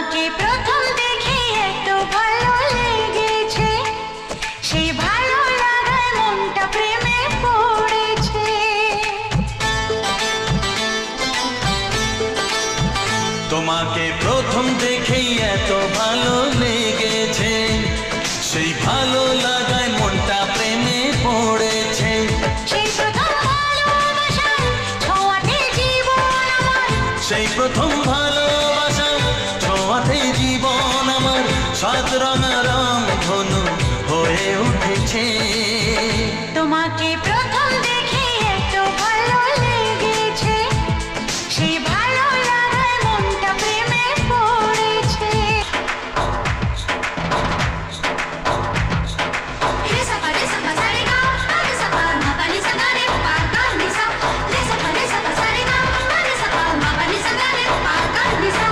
তোমাকে প্রথম দেখে এত ভালো লেগেছে, সেই ভালো লাগায় মনটা প্রেমে পড়েছে। তোমাকে প্রথম দেখেই এত ভালো লেগেছে, সেই ভালো লাগায় মনটা প্রেমে পড়েছে। সেই প্রথম ভালোবাসার ছোঁয়াতে জীবন আমার, সেই প্রথম